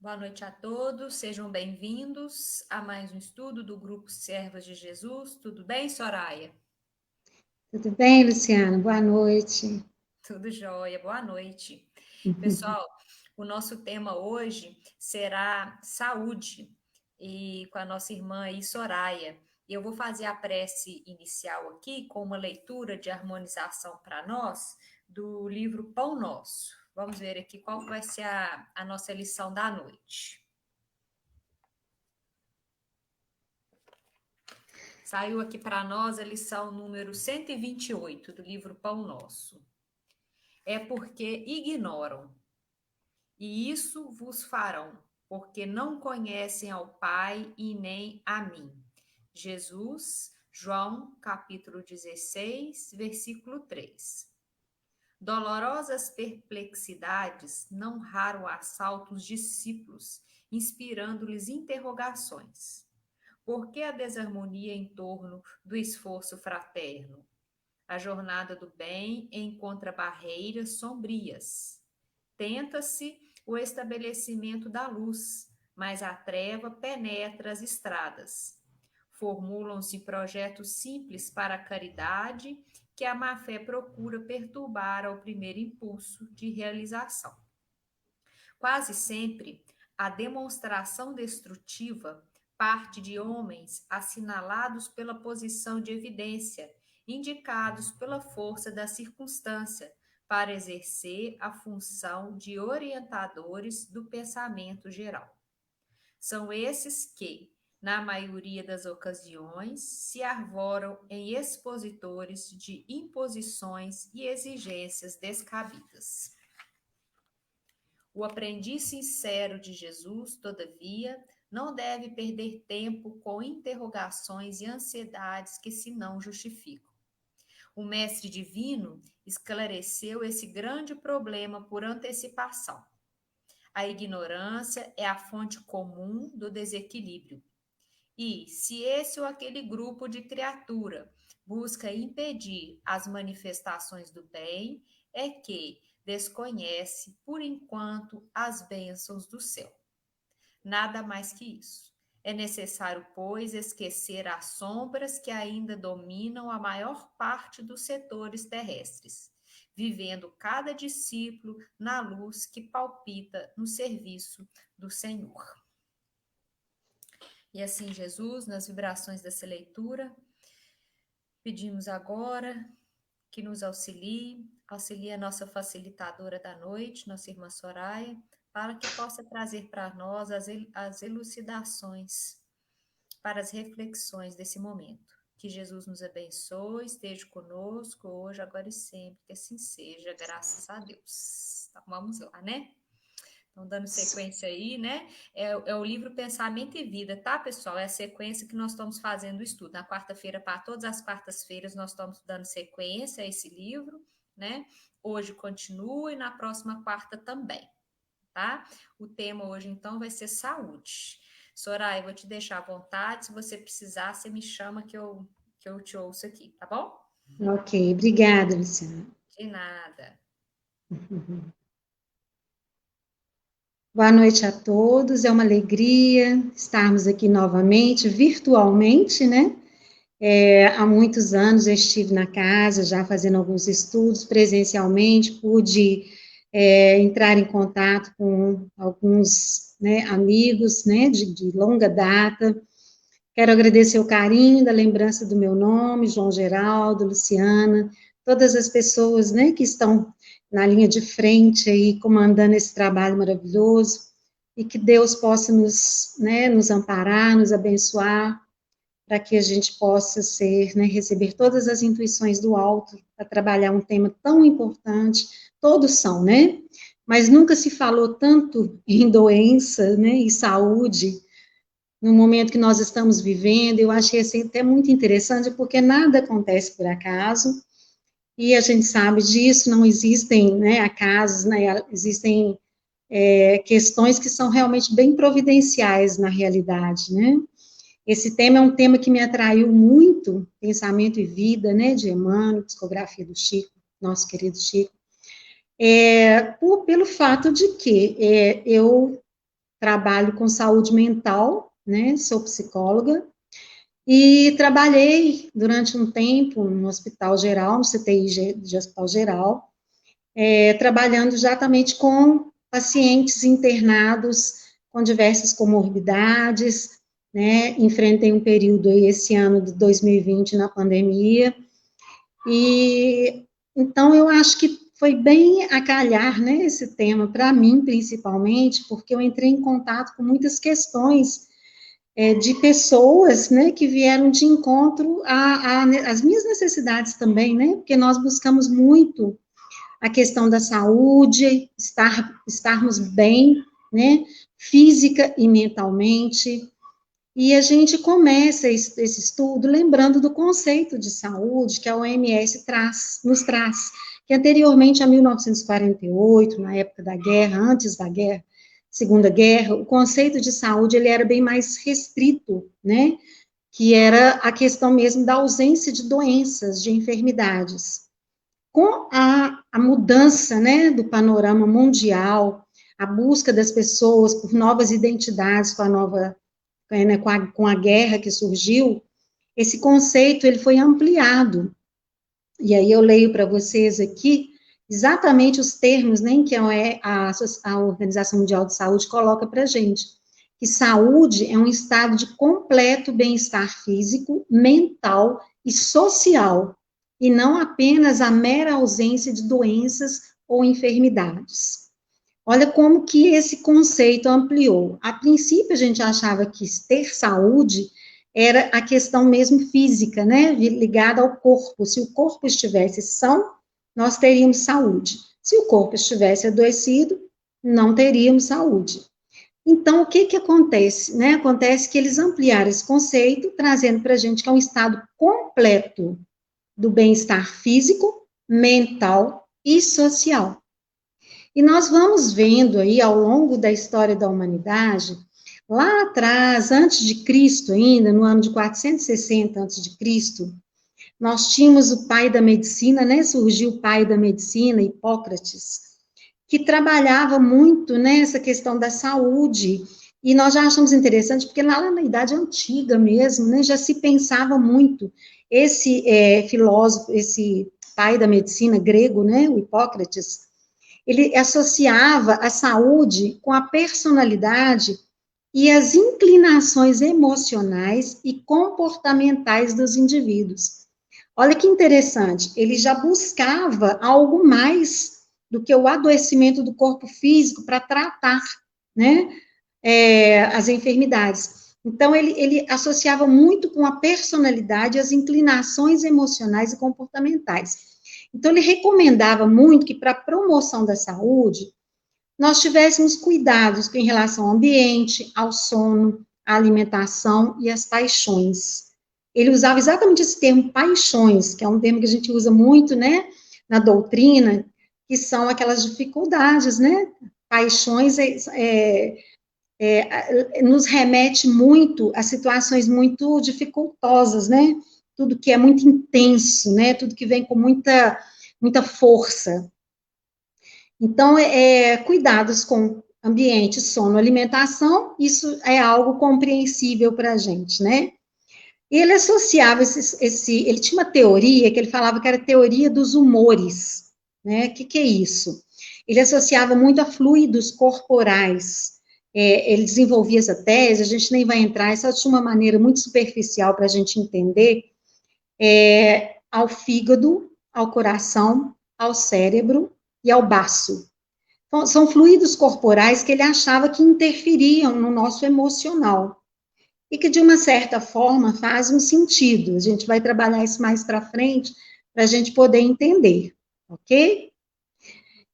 Boa noite a todos, sejam bem-vindos a mais um estudo do Grupo Servas de Jesus. Tudo bem, Soraya? Tudo bem, Luciana? Boa noite. Tudo jóia, boa noite. Pessoal, o nosso tema hoje será saúde, e com a nossa irmã aí, Soraya. Eu vou fazer a prece inicial aqui com uma leitura de harmonização para nós do livro Pão Nosso. Vamos ver aqui qual vai ser a nossa lição da noite. Saiu aqui para nós a lição número 128 do livro Pão Nosso. É porque ignoram, e isso vos farão, porque não conhecem ao Pai e nem a mim. Jesus, João, capítulo 16, versículo 3. Dolorosas perplexidades não raro assaltam os discípulos, inspirando-lhes interrogações. Por que a desarmonia em torno do esforço fraterno? A jornada do bem encontra barreiras sombrias. Tenta-se o estabelecimento da luz, mas a treva penetra as estradas. Formulam-se projetos simples para a caridade que a má-fé procura perturbar ao primeiro impulso de realização. Quase sempre, a demonstração destrutiva parte de homens assinalados pela posição de evidência, indicados pela força da circunstância, para exercer a função de orientadores do pensamento geral. São esses que, na maioria das ocasiões, se arvoram em expositores de imposições e exigências descabidas. O aprendiz sincero de Jesus, todavia, não deve perder tempo com interrogações e ansiedades que se não justificam. O Mestre Divino esclareceu esse grande problema por antecipação. A ignorância é a fonte comum do desequilíbrio. E, se esse ou aquele grupo de criatura busca impedir as manifestações do bem, é que desconhece, por enquanto, as bênçãos do céu. Nada mais que isso. É necessário, pois, esquecer as sombras que ainda dominam a maior parte dos setores terrestres, vivendo cada discípulo na luz que palpita no serviço do Senhor. E assim, Jesus, nas vibrações dessa leitura, pedimos agora que nos auxilie a nossa facilitadora da noite, nossa irmã Soraya, para que possa trazer para nós as elucidações, para as reflexões desse momento. Que Jesus nos abençoe, esteja conosco hoje, agora e sempre, que assim seja, graças a Deus. Então, vamos lá, né? Então, dando sequência aí, né? É o livro Pensamento e Vida, tá, pessoal? É a sequência que nós estamos fazendo o estudo. Na quarta-feira, para todas as quartas-feiras, nós estamos dando sequência a esse livro, né? Hoje continua e na próxima quarta também, tá? O tema hoje, então, vai ser saúde. Soraya, eu vou te deixar à vontade. Se você precisar, você me chama que eu te ouço aqui, tá bom? Ok, obrigada, Luciana. De nada. Boa noite a todos, é uma alegria estarmos aqui novamente, virtualmente, né? Há muitos anos eu estive na casa, já fazendo alguns estudos presencialmente, pude entrar em contato com alguns, né, amigos, né, de longa data. Quero agradecer o carinho da lembrança do meu nome, João Geraldo, Luciana, todas as pessoas, né, que estão na linha de frente aí, comandando esse trabalho maravilhoso, e que Deus possa nos, né, nos amparar, nos abençoar, para que a gente possa ser, né, receber todas as intuições do alto, para trabalhar um tema tão importante, todos são, né, mas nunca se falou tanto em doença, né, e saúde, no momento que nós estamos vivendo. Eu achei assim, até muito interessante, porque nada acontece por acaso, e a gente sabe disso, não existem, né, acasos, né, existem questões que são realmente bem providenciais na realidade, né. Esse tema é um tema que me atraiu muito, Pensamento e Vida, né, de Emmanuel, psicografia do Chico, nosso querido Chico, pelo fato de que eu trabalho com saúde mental, né, sou psicóloga, e trabalhei durante um tempo no Hospital Geral, no CTI de Hospital Geral, trabalhando exatamente com pacientes internados com diversas comorbidades, né, enfrentei um período aí, esse ano de 2020, na pandemia, e então eu acho que foi bem a calhar, né, esse tema, para mim, principalmente, porque eu entrei em contato com muitas questões de pessoas, né, que vieram de encontro às minhas necessidades também, né, porque nós buscamos muito a questão da saúde, estarmos bem, né, física e mentalmente, e a gente começa esse estudo lembrando do conceito de saúde que a OMS nos traz, que anteriormente a 1948, na época da guerra, antes da guerra, Segunda Guerra, o conceito de saúde ele era bem mais restrito, né? Que era a questão mesmo da ausência de doenças, de enfermidades. Com a mudança, né, do panorama mundial, a busca das pessoas por novas identidades com a nova, né, com a guerra que surgiu, esse conceito ele foi ampliado. E aí eu leio para vocês aqui exatamente os termos, né, que a Organização Mundial de Saúde coloca para a gente, que saúde é um estado de completo bem-estar físico, mental e social, e não apenas a mera ausência de doenças ou enfermidades. Olha como que esse conceito ampliou. A princípio, a gente achava que ter saúde era a questão mesmo física, né, ligada ao corpo. Se o corpo estivesse são, nós teríamos saúde. Se o corpo estivesse adoecido, não teríamos saúde. Então, o que acontece, né? Acontece que eles ampliaram esse conceito, trazendo para a gente que é um estado completo do bem-estar físico, mental e social. E nós vamos vendo aí, ao longo da história da humanidade, lá atrás, antes de Cristo ainda, no ano de 460 antes de Cristo, nós tínhamos o pai da medicina, né? Surgiu o pai da medicina, Hipócrates, que trabalhava muito nessa questão da saúde. E nós já achamos interessante, porque lá na Idade Antiga mesmo, né, já se pensava muito. Esse filósofo, esse pai da medicina grego, né, o Hipócrates, ele associava a saúde com a personalidade e as inclinações emocionais e comportamentais dos indivíduos. Olha que interessante, ele já buscava algo mais do que o adoecimento do corpo físico para tratar, né, as enfermidades. Então, ele associava muito com a personalidade, as inclinações emocionais e comportamentais. Então, ele recomendava muito que, para a promoção da saúde, nós tivéssemos cuidados em relação ao ambiente, ao sono, à alimentação e às paixões. Ele usava exatamente esse termo paixões, que é um termo que a gente usa muito, né, na doutrina, que são aquelas dificuldades, né? Paixões nos remete muito a situações muito dificultosas, né? Tudo que é muito intenso, né? Tudo que vem com muita força. Então, cuidados com ambiente, sono, alimentação, isso é algo compreensível para a gente, né? E ele associava ele tinha uma teoria que ele falava que era a teoria dos humores, né? O que é isso? Ele associava muito a fluidos corporais. Ele desenvolvia essa tese, a gente nem vai entrar, é só de uma maneira muito superficial para a gente entender, ao fígado, ao coração, ao cérebro e ao baço. Então, são fluidos corporais que ele achava que interferiam no nosso emocional e que, de uma certa forma, fazem um sentido. A gente vai trabalhar isso mais para frente para a gente poder entender, ok?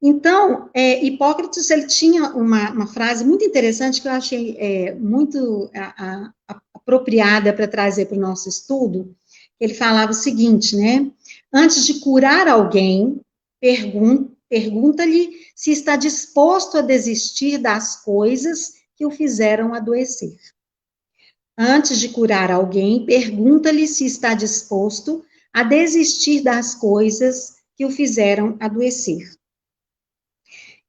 Então, Hipócrates, ele tinha uma frase muito interessante que eu achei muito apropriada para trazer para o nosso estudo. Ele falava o seguinte, né? Antes de curar alguém, pergunta-lhe se está disposto a desistir das coisas que o fizeram adoecer. Antes de curar alguém, pergunta-lhe se está disposto a desistir das coisas que o fizeram adoecer.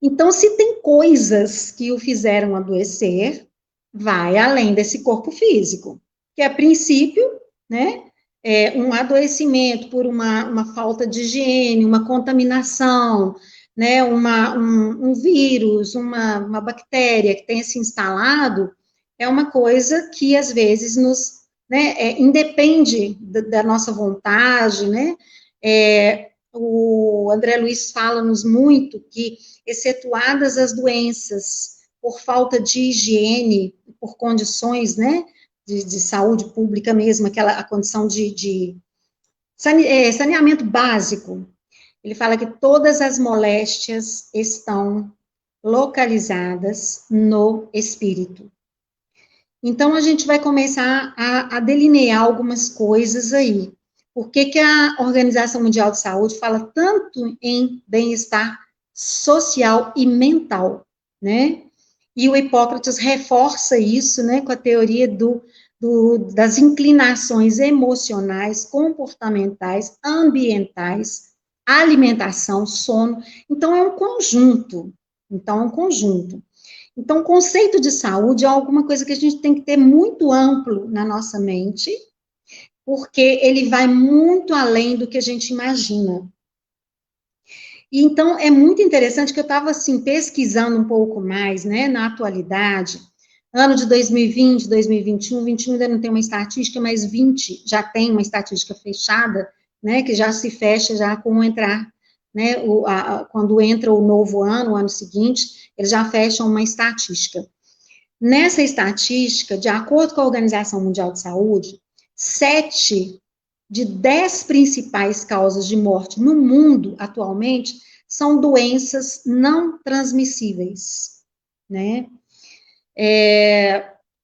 Então, se tem coisas que o fizeram adoecer, vai além desse corpo físico, que a princípio, né, é um adoecimento por uma falta de higiene, uma contaminação, né, um vírus, uma bactéria que tenha se instalado, é uma coisa que às vezes nos, né, independe da nossa vontade, né, o André Luiz fala-nos muito que, excetuadas as doenças por falta de higiene, por condições, né, de saúde pública mesmo, a condição de saneamento básico, ele fala que todas as moléstias estão localizadas no espírito. Então, a gente vai começar a delinear algumas coisas aí. Por que a Organização Mundial de Saúde fala tanto em bem-estar social e mental, né? E o Hipócrates reforça isso, né, com a teoria das inclinações emocionais, comportamentais, ambientais, alimentação, sono. Então, é um conjunto. Então, o conceito de saúde é alguma coisa que a gente tem que ter muito amplo na nossa mente, porque ele vai muito além do que a gente imagina. E então, é muito interessante que eu estava, assim, pesquisando um pouco mais, né, na atualidade, ano de 2020, 2021, 21 ainda não tem uma estatística, mas 20 já tem uma estatística fechada, né, que já se fecha já com entrar, né, quando entra o novo ano, o ano seguinte, eles já fecham uma estatística. Nessa estatística, de acordo com a Organização Mundial de Saúde, 7 de 10 principais causas de morte no mundo atualmente são doenças não transmissíveis, né?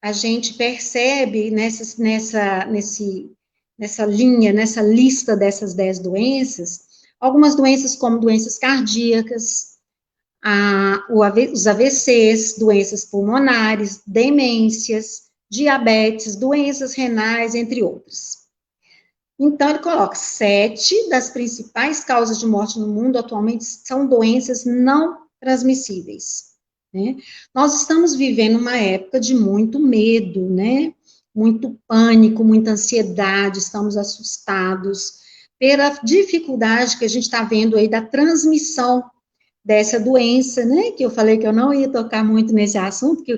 A gente percebe nessa linha, nessa lista dessas 10 doenças, algumas doenças como doenças cardíacas, os AVCs, doenças pulmonares, demências, diabetes, doenças renais, entre outras. Então, ele coloca 7 das principais causas de morte no mundo atualmente são doenças não transmissíveis, né? Nós estamos vivendo uma época de muito medo, né? Muito pânico, muita ansiedade, estamos assustados pela dificuldade que a gente está vendo aí da transmissão dessa doença, né, que eu falei que eu não ia tocar muito nesse assunto, que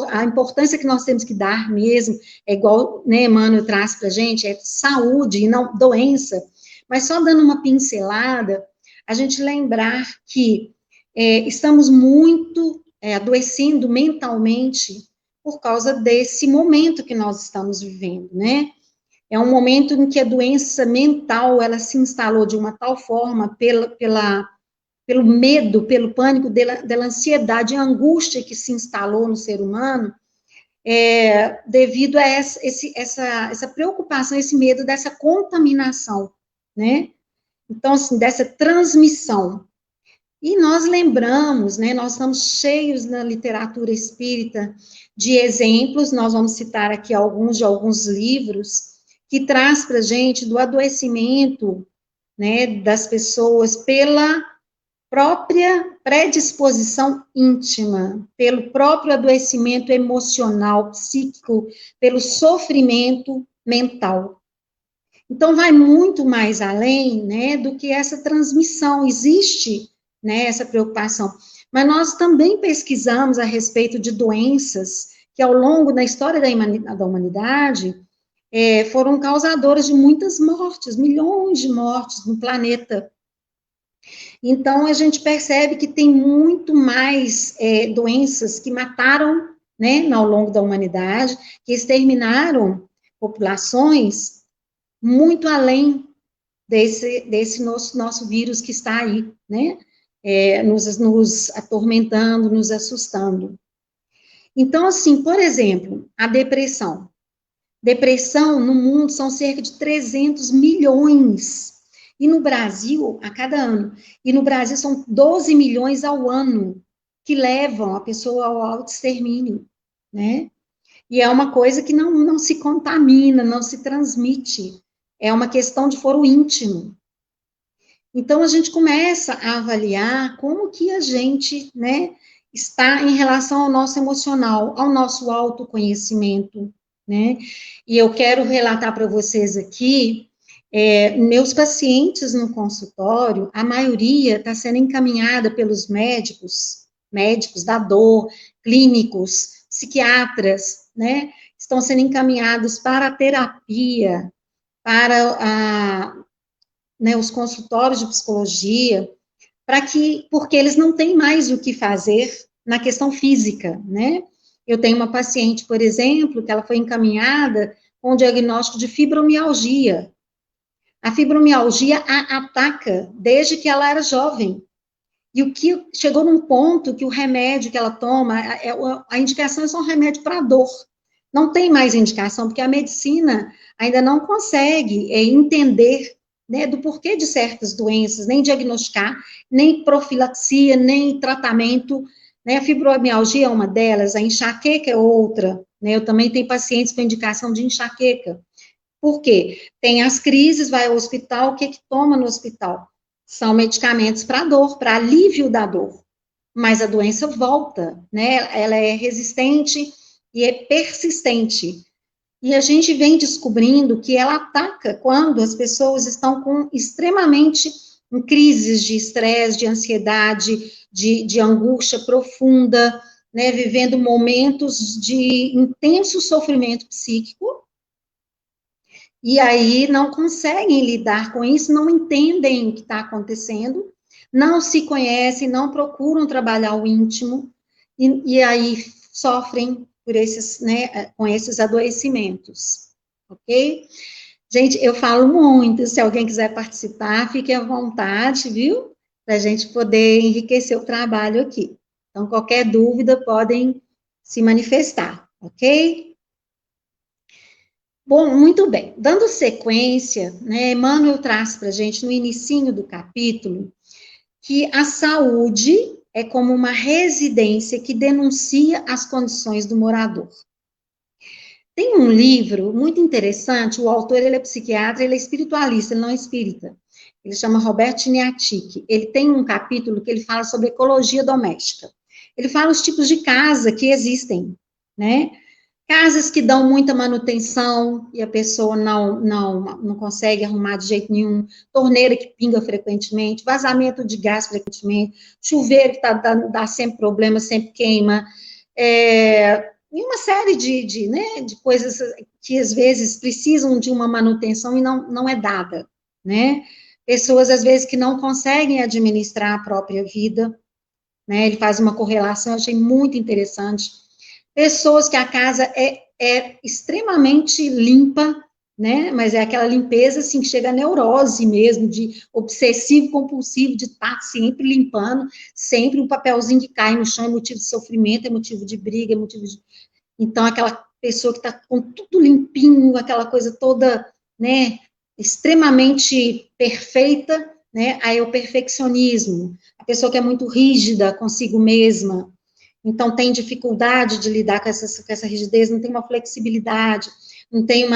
a importância que nós temos que dar mesmo, é igual, né, Emmanuel traz para a gente, é saúde e não doença, mas só dando uma pincelada, a gente lembrar que estamos muito adoecendo mentalmente por causa desse momento que nós estamos vivendo, né, é um momento em que a doença mental, ela se instalou de uma tal forma pelo medo, pelo pânico, pela ansiedade e angústia que se instalou no ser humano, devido a essa preocupação, esse medo dessa contaminação, né? Então, assim, dessa transmissão. E nós lembramos, né, nós estamos cheios na literatura espírita de exemplos, nós vamos citar aqui alguns de alguns livros, que traz para a gente do adoecimento, né, das pessoas pela própria predisposição íntima, pelo próprio adoecimento emocional, psíquico, pelo sofrimento mental. Então, vai muito mais além, né, do que essa transmissão. Existe, né, essa preocupação. Mas nós também pesquisamos a respeito de doenças que, ao longo da história da humanidade, foram causadoras de muitas mortes, milhões de mortes no planeta. Então, a gente percebe que tem muito mais doenças que mataram, né, ao longo da humanidade, que exterminaram populações muito além desse nosso vírus que está aí, né, nos atormentando, nos assustando. Então, assim, por exemplo, a depressão. Depressão no mundo são cerca de 300 milhões. E no Brasil, a cada ano. E no Brasil são 12 milhões ao ano que levam a pessoa ao autoextermínio, né? E é uma coisa que não se contamina, não se transmite. É uma questão de foro íntimo. Então, a gente começa a avaliar como que a gente, né, está em relação ao nosso emocional, ao nosso autoconhecimento, né? E eu quero relatar para vocês aqui, meus pacientes no consultório, a maioria está sendo encaminhada pelos médicos, médicos da dor, clínicos, psiquiatras, né? Estão sendo encaminhados para a terapia, para né, os consultórios de psicologia, porque eles não têm mais o que fazer na questão física, né? Eu tenho uma paciente, por exemplo, que ela foi encaminhada com o diagnóstico de fibromialgia. A fibromialgia a ataca desde que ela era jovem. E o que chegou num ponto que o remédio que ela toma, a indicação é só um remédio para dor. Não tem mais indicação, porque a medicina ainda não consegue entender, né, do porquê de certas doenças, nem diagnosticar, nem profilaxia, nem tratamento, né, a fibromialgia é uma delas, a enxaqueca é outra, né, eu também tenho pacientes com indicação de enxaqueca. Por quê? Tem as crises, vai ao hospital, o que toma no hospital? São medicamentos para dor, para alívio da dor. Mas a doença volta, né? Ela é resistente e é persistente. E a gente vem descobrindo que ela ataca quando as pessoas estão com extremamente em crises de estresse, de ansiedade, de angústia profunda, né? Vivendo momentos de intenso sofrimento psíquico, e aí não conseguem lidar com isso, não entendem o que está acontecendo, não se conhecem, não procuram trabalhar o íntimo, e aí sofrem por esses, né, com esses adoecimentos, ok? Gente, eu falo muito, se alguém quiser participar, fique à vontade, viu? Para a gente poder enriquecer o trabalho aqui. Então, qualquer dúvida, podem se manifestar, ok? Bom, muito bem. Dando sequência, né, Emmanuel traz para a gente, no inicinho do capítulo, que a saúde é como uma residência que denuncia as condições do morador. Tem um livro muito interessante, o autor ele é psiquiatra, ele é espiritualista, ele não é espírita. Ele chama Roberto Chiniatic. Ele tem um capítulo que ele fala sobre ecologia doméstica. Ele fala os tipos de casa que existem, né? Casas que dão muita manutenção e a pessoa não consegue arrumar de jeito nenhum, torneira que pinga frequentemente, vazamento de gás frequentemente, chuveiro que dá sempre problema, sempre queima, e uma série né, de coisas que às vezes precisam de uma manutenção e não é dada, né? Pessoas às vezes que não conseguem administrar a própria vida, né? Ele faz uma correlação, eu achei muito interessante. Pessoas que a casa é extremamente limpa, né? Mas é aquela limpeza assim que chega a neurose mesmo, de obsessivo compulsivo, de estar sempre limpando, sempre um papelzinho que cai no chão é motivo de sofrimento, é motivo de briga, é motivo de. Então, aquela pessoa que está com tudo limpinho, aquela coisa toda, né, extremamente perfeita, né? Aí é o perfeccionismo. A pessoa que é muito rígida consigo mesma, então tem dificuldade de lidar com essa rigidez, não tem uma flexibilidade, não tem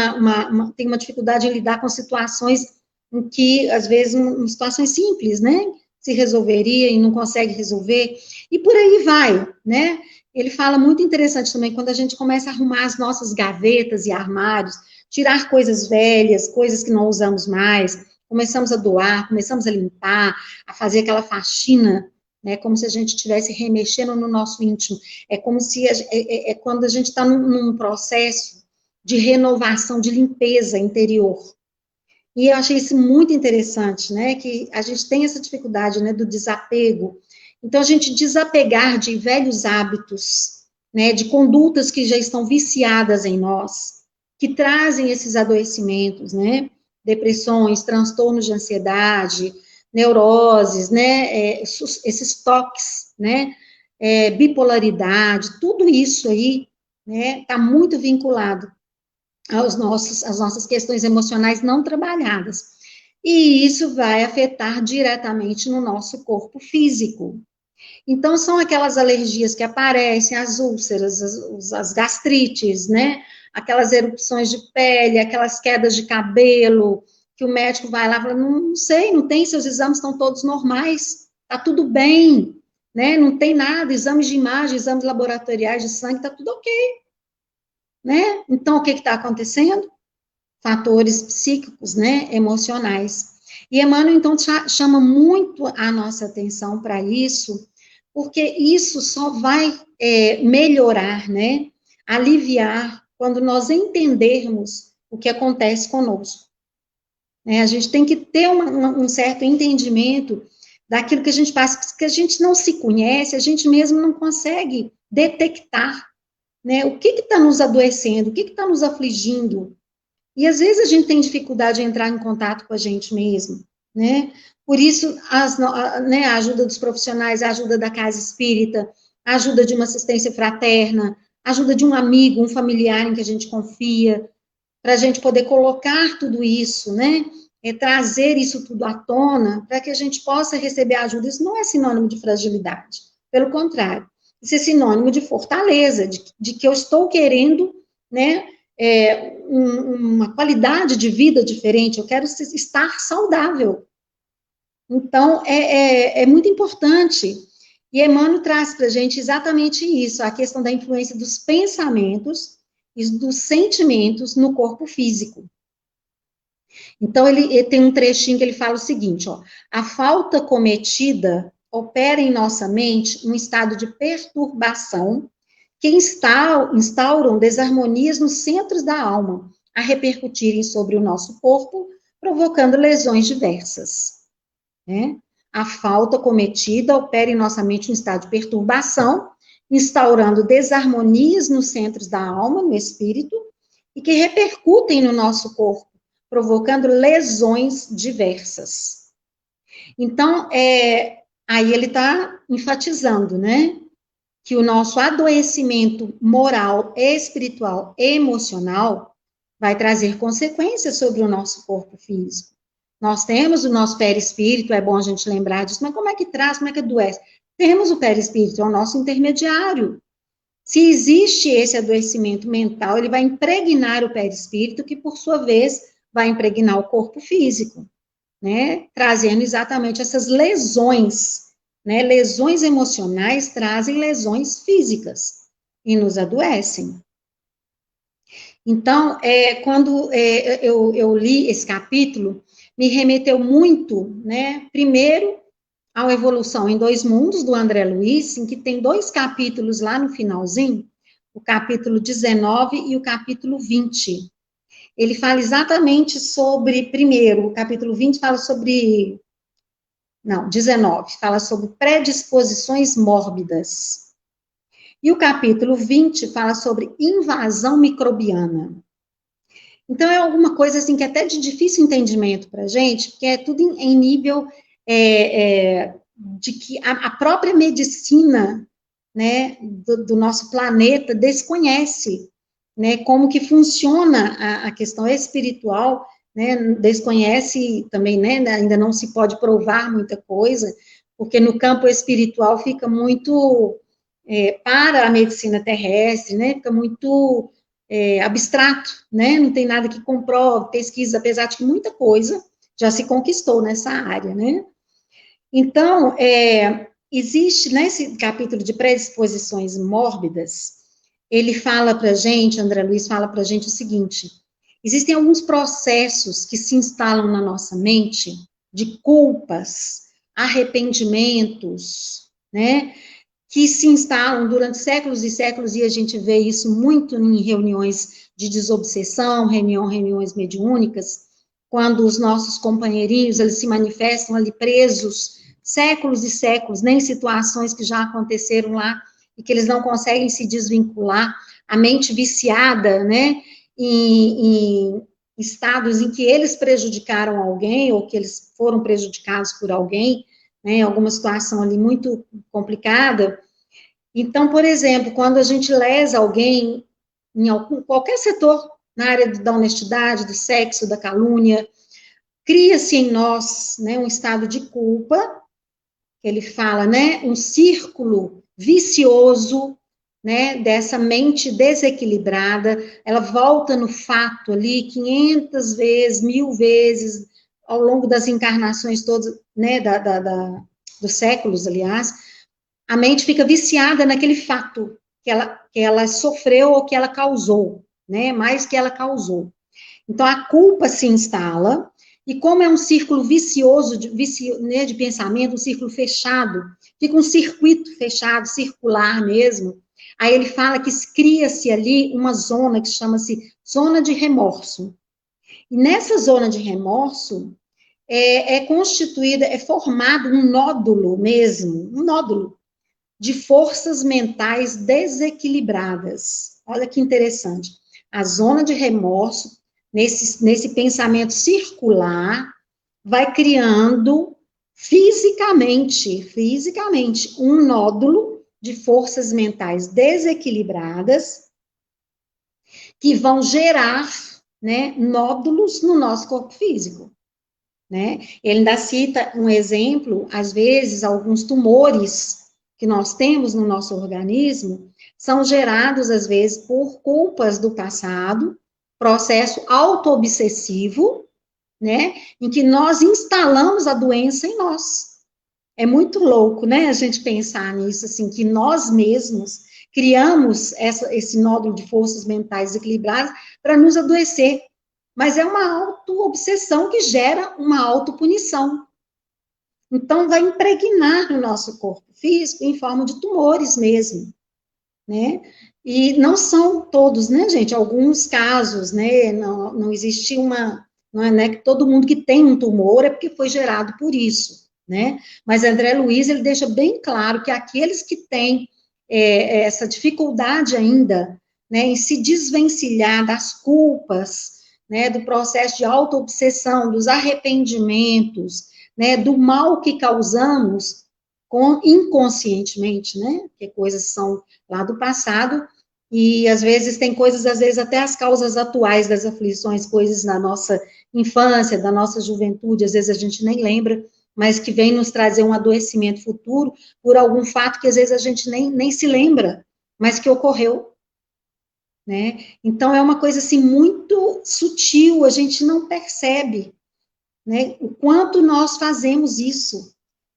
tem uma dificuldade em lidar com situações em que, às vezes, em situações simples, né, se resolveria e não consegue resolver, e por aí vai, né? Ele fala muito interessante também, quando a gente começa a arrumar as nossas gavetas e armários, tirar coisas velhas, coisas que não usamos mais, começamos a doar, começamos a limpar, a fazer aquela faxina, né, como se a gente estivesse remexendo no nosso íntimo, é como se, quando a gente está num processo de renovação, de limpeza interior, e eu achei isso muito interessante, né, que a gente tem essa dificuldade, né, do desapego, então a gente desapegar de velhos hábitos, né, de condutas que já estão viciadas em nós, que trazem esses adoecimentos, né, depressões, transtornos de ansiedade, neuroses, né, esses toques, né, bipolaridade, tudo isso aí, né, está muito vinculado às nossas questões emocionais não trabalhadas. E isso vai afetar diretamente no nosso corpo físico. Então, são aquelas alergias que aparecem, as úlceras, as gastrites, né? Aquelas erupções de pele, aquelas quedas de cabelo, que o médico vai lá e fala, não sei, não tem, seus exames estão todos normais, tá tudo bem, né? Não tem nada, exames de imagem, exames laboratoriais de sangue, tá tudo ok, né? Então, o que está acontecendo? Fatores psíquicos, né? Emocionais. E Emmanuel, então, chama muito a nossa atenção para isso, porque isso só vai melhorar, né? Aliviar quando nós entendermos o que acontece conosco. Né? A gente tem que ter um certo entendimento daquilo que a gente passa, porque a gente não se conhece, a gente mesmo não consegue detectar, né? O que está nos adoecendo, o que está nos afligindo. E às vezes a gente tem dificuldade em entrar em contato com a gente mesmo, né? Por isso, né, a ajuda dos profissionais, a ajuda da casa espírita, a ajuda de uma assistência fraterna, a ajuda de um amigo, um familiar em que a gente confia, para a gente poder colocar tudo isso, né? Trazer isso tudo à tona, para que a gente possa receber ajuda. Isso não é sinônimo de fragilidade, pelo contrário, isso é sinônimo de fortaleza, de que eu estou querendo, né? Uma qualidade de vida diferente, eu quero estar saudável. Então, é muito importante. E Emmanuel traz para a gente exatamente isso, a questão da influência dos pensamentos e dos sentimentos no corpo físico. Então, ele tem um trechinho que ele fala o seguinte, ó, a falta cometida opera em nossa mente um estado de perturbação que instauram desarmonias nos centros da alma, a repercutirem sobre o nosso corpo, provocando lesões diversas. Né? A falta cometida opera em nossa mente um estado de perturbação, instaurando desarmonias nos centros da alma, no espírito, e que repercutem no nosso corpo, provocando lesões diversas. Então, aí ele está enfatizando, né, que o nosso adoecimento moral, espiritual, emocional, vai trazer consequências sobre o nosso corpo físico. Nós temos o nosso perispírito, é bom a gente lembrar disso, mas como é que traz, como é que adoece? Temos o perispírito, é o nosso intermediário. Se existe esse adoecimento mental, ele vai impregnar o perispírito, que por sua vez vai impregnar o corpo físico, né? Trazendo exatamente essas lesões, né? Lesões emocionais trazem lesões físicas e nos adoecem. Então, quando eu li esse capítulo, me remeteu muito, né? Primeiro, ao Evolução em Dois Mundos, do André Luiz, em que tem 2 capítulos lá no finalzinho, o capítulo 19 e o capítulo 20. Ele fala exatamente sobre, primeiro, o capítulo 20 fala sobre, não, 19, fala sobre predisposições mórbidas. E o capítulo 20 fala sobre invasão microbiana. Então, é alguma coisa assim que é até de difícil entendimento para a gente, porque é tudo em nível de que a própria medicina, né, do nosso planeta desconhece, né, como que funciona a questão espiritual, né, desconhece também, né, ainda não se pode provar muita coisa, porque no campo espiritual fica muito para a medicina terrestre, né, fica muito abstrato, né, não tem nada que comprove, pesquisa, apesar de que muita coisa já se conquistou nessa área, né. Então, existe, nesse capítulo de predisposições mórbidas, ele fala para a gente, André Luiz fala para a gente o seguinte, existem alguns processos que se instalam na nossa mente, de culpas, arrependimentos, né, que se instalam durante séculos e séculos, e a gente vê isso muito em reuniões de desobsessão, reuniões mediúnicas, quando os nossos companheirinhos, eles se manifestam ali presos, séculos e séculos, nem situações que já aconteceram lá, e que eles não conseguem se desvincular, a mente viciada, né, em estados em que eles prejudicaram alguém, ou que eles foram prejudicados por alguém, né, alguma situação ali muito complicada. Então, por exemplo, quando a gente lesa alguém em qualquer setor, na área da honestidade, do sexo, da calúnia, cria-se em nós, né, um estado de culpa, ele fala, né, um círculo vicioso, né, dessa mente desequilibrada, ela volta no fato ali 500 vezes, 1000 vezes, ao longo das encarnações todas, né, dos séculos, aliás, a mente fica viciada naquele fato que ela sofreu ou que ela causou, né, mais que ela causou. Então, a culpa se instala, e como é um círculo vicioso, né, de pensamento, um círculo fechado, fica um circuito fechado, circular mesmo. Aí ele fala que cria-se ali uma zona que chama-se zona de remorso. E nessa zona de remorso é formado um nódulo mesmo, um nódulo de forças mentais desequilibradas. Olha que interessante. A zona de remorso, nesse pensamento circular, vai criando fisicamente, um nódulo de forças mentais desequilibradas que vão gerar, né, nódulos no nosso corpo físico. Né? Ele ainda cita um exemplo, às vezes, alguns tumores que nós temos no nosso organismo são gerados, às vezes, por culpas do passado, processo auto-obsessivo, né? Em que nós instalamos a doença em nós. É muito louco, né? A gente pensar nisso, assim, que nós mesmos criamos esse nódulo de forças mentais equilibradas para nos adoecer. Mas é uma auto-obsessão que gera uma autopunição. Então, vai impregnar no nosso corpo físico em forma de tumores mesmo, né? E não são todos, né, gente? Alguns casos, né? Não existe uma... Não é, né, que todo mundo que tem um tumor é porque foi gerado por isso, né? Mas André Luiz, ele deixa bem claro que aqueles que têm essa dificuldade ainda, né, em se desvencilhar das culpas, né, do processo de autoobsessão, dos arrependimentos, né, do mal que causamos inconscientemente, né, que coisas são lá do passado, e às vezes tem coisas, às vezes até as causas atuais das aflições, coisas na nossa infância, da nossa juventude, às vezes a gente nem lembra, mas que vem nos trazer um adoecimento futuro por algum fato que às vezes a gente nem se lembra, mas que ocorreu, né? Então é uma coisa assim muito sutil, a gente não percebe, né? O quanto nós fazemos isso.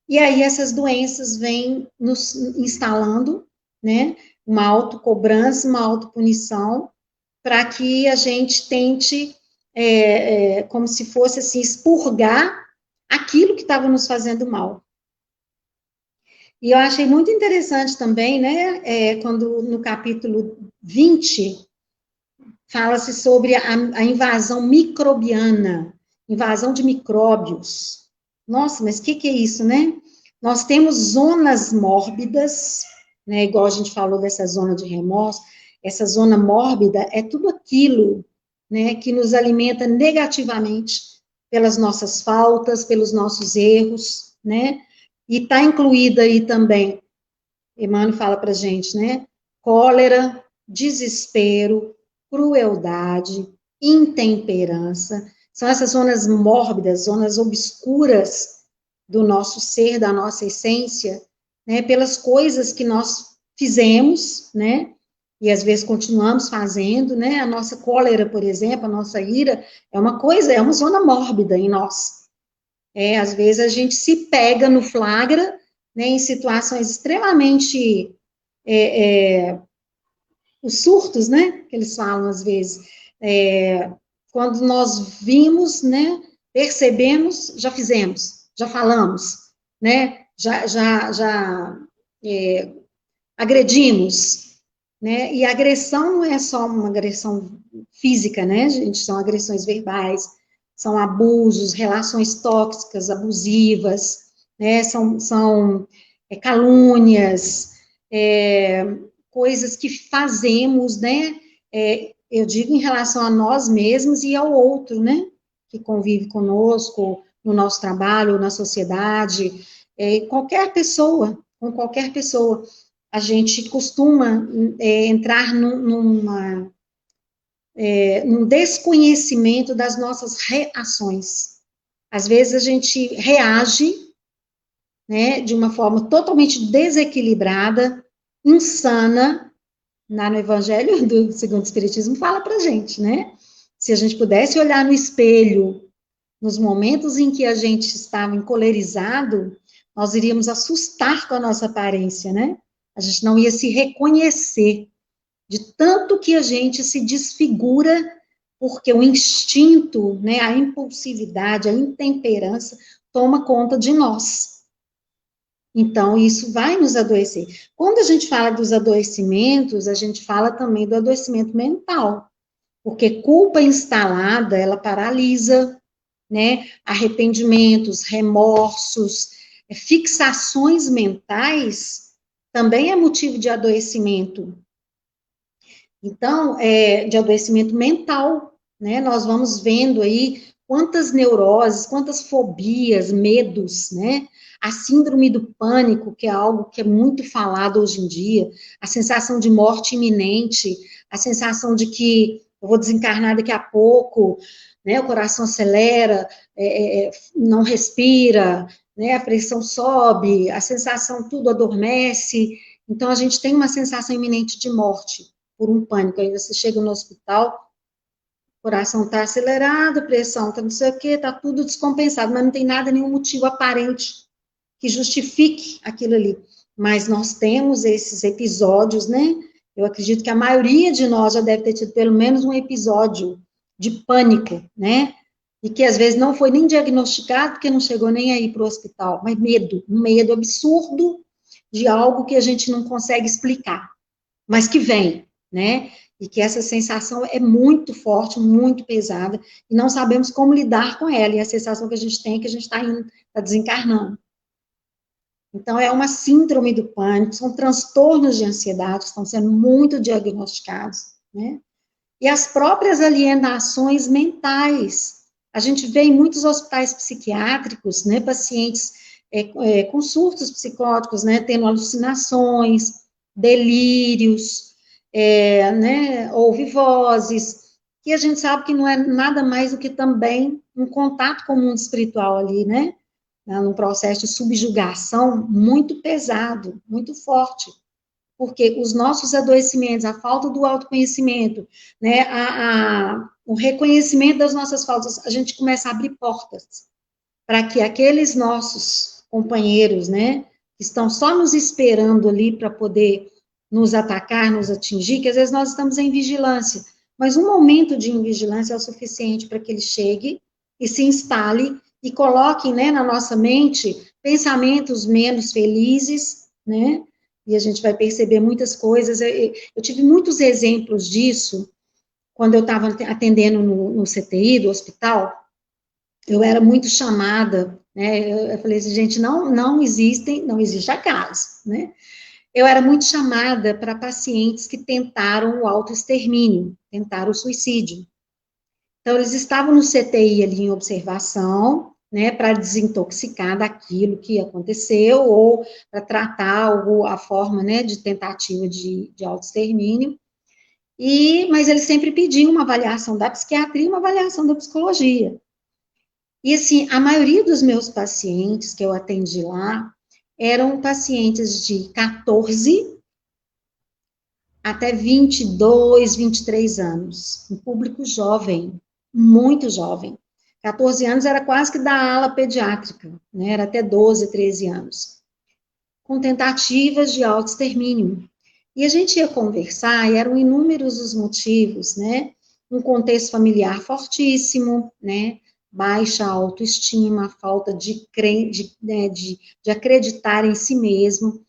E aí essas doenças vêm nos instalando, né? Uma autocobrança, uma autopunição, para que a gente tente, como se fosse assim, expurgar aquilo que estava nos fazendo mal. E eu achei muito interessante também, né, quando no capítulo 20, fala-se sobre a invasão microbiana, invasão de micróbios. Nossa, mas o que é isso, né? Nós temos zonas mórbidas, né, igual a gente falou dessa zona de remorso, essa zona mórbida é tudo aquilo, né, que nos alimenta negativamente pelas nossas faltas, pelos nossos erros, né? E está incluída aí também, Emmanuel fala para gente, né? Cólera, desespero, crueldade, intemperança. São essas zonas mórbidas, zonas obscuras do nosso ser, da nossa essência, né? Pelas coisas que nós fizemos, né? E às vezes continuamos fazendo, né? A nossa cólera, por exemplo, a nossa ira, é uma coisa, é uma zona mórbida em nós. Às vezes a gente se pega no flagra, né, em situações extremamente, os surtos, né, que eles falam às vezes, quando nós vimos, né, percebemos, já fizemos, já falamos, né, já agredimos, né, e agressão não é só uma agressão física, né, gente, são agressões verbais, são abusos, relações tóxicas, abusivas, né, são calúnias, coisas que fazemos, né, eu digo em relação a nós mesmos e ao outro, né, que convive conosco, no nosso trabalho, na sociedade, qualquer pessoa, com qualquer pessoa, a gente costuma entrar num desconhecimento das nossas reações. Às vezes a gente reage, né, de uma forma totalmente desequilibrada, insana, lá no Evangelho do Segundo Espiritismo fala pra gente, né? Se a gente pudesse olhar no espelho nos momentos em que a gente estava encolerizado, nós iríamos assustar com a nossa aparência, né? A gente não ia se reconhecer de tanto que a gente se desfigura, porque o instinto, né, a impulsividade, a intemperança toma conta de nós. Então, isso vai nos adoecer. Quando a gente fala dos adoecimentos, a gente fala também do adoecimento mental, porque culpa instalada, ela paralisa, né? Arrependimentos, remorsos, fixações mentais, também é motivo de adoecimento. Então, de adoecimento mental, né? Nós vamos vendo aí quantas neuroses, quantas fobias, medos, né? A síndrome do pânico, que é algo que é muito falado hoje em dia, a sensação de morte iminente, a sensação de que eu vou desencarnar daqui a pouco, né? O coração acelera, não respira, né? A pressão sobe, a sensação tudo adormece. Então, a gente tem uma sensação iminente de morte por um pânico. Aí você chega no hospital, o coração está acelerado, a pressão está não sei o quê, está tudo descompensado, mas não tem nada, nenhum motivo aparente que justifique aquilo ali. Mas nós temos esses episódios, né? Eu acredito que a maioria de nós já deve ter tido pelo menos um episódio de pânico, né? E que às vezes não foi nem diagnosticado, porque não chegou nem aí para o hospital, mas medo, um medo absurdo de algo que a gente não consegue explicar, mas que vem, né? E que essa sensação é muito forte, muito pesada, e não sabemos como lidar com ela, e a sensação que a gente tem é que a gente está desencarnando. Então, é uma síndrome do pânico, são transtornos de ansiedade que estão sendo muito diagnosticados, né? E as próprias alienações mentais. A gente vê em muitos hospitais psiquiátricos, né, pacientes com surtos psicóticos, né, tendo alucinações, delírios, né, ouve vozes, que a gente sabe que não é nada mais do que também um contato com o mundo espiritual ali, né, num processo de subjugação muito pesado, muito forte, porque os nossos adoecimentos, a falta do autoconhecimento, né, o reconhecimento das nossas faltas, a gente começa a abrir portas para que aqueles nossos companheiros, né, que estão só nos esperando ali para poder nos atacar, nos atingir, que às vezes nós estamos em vigilância, mas um momento de invigilância é o suficiente para que ele chegue e se instale e coloque, né, na nossa mente pensamentos menos felizes, né, e a gente vai perceber muitas coisas. Eu tive muitos exemplos disso quando eu estava atendendo no CTI do hospital. Eu era muito chamada, né? Eu falei assim, gente, não existe acaso, né? Eu era muito chamada para pacientes que tentaram o autoextermínio, tentaram o suicídio. Então, eles estavam no CTI ali em observação, né, para desintoxicar daquilo que aconteceu, ou para tratar algo, a forma, né, de tentativa de autoextermínio, mas eles sempre pediam uma avaliação da psiquiatria e uma avaliação da psicologia. E, assim, a maioria dos meus pacientes que eu atendi lá eram pacientes de 14 até 22, 23 anos, um público jovem, muito jovem. 14 anos era quase que da ala pediátrica, né? Era até 12, 13 anos, com tentativas de autoextermínio. E a gente ia conversar, e eram inúmeros os motivos, né? Um contexto familiar fortíssimo, né? Baixa autoestima, falta de acreditar em si mesmo.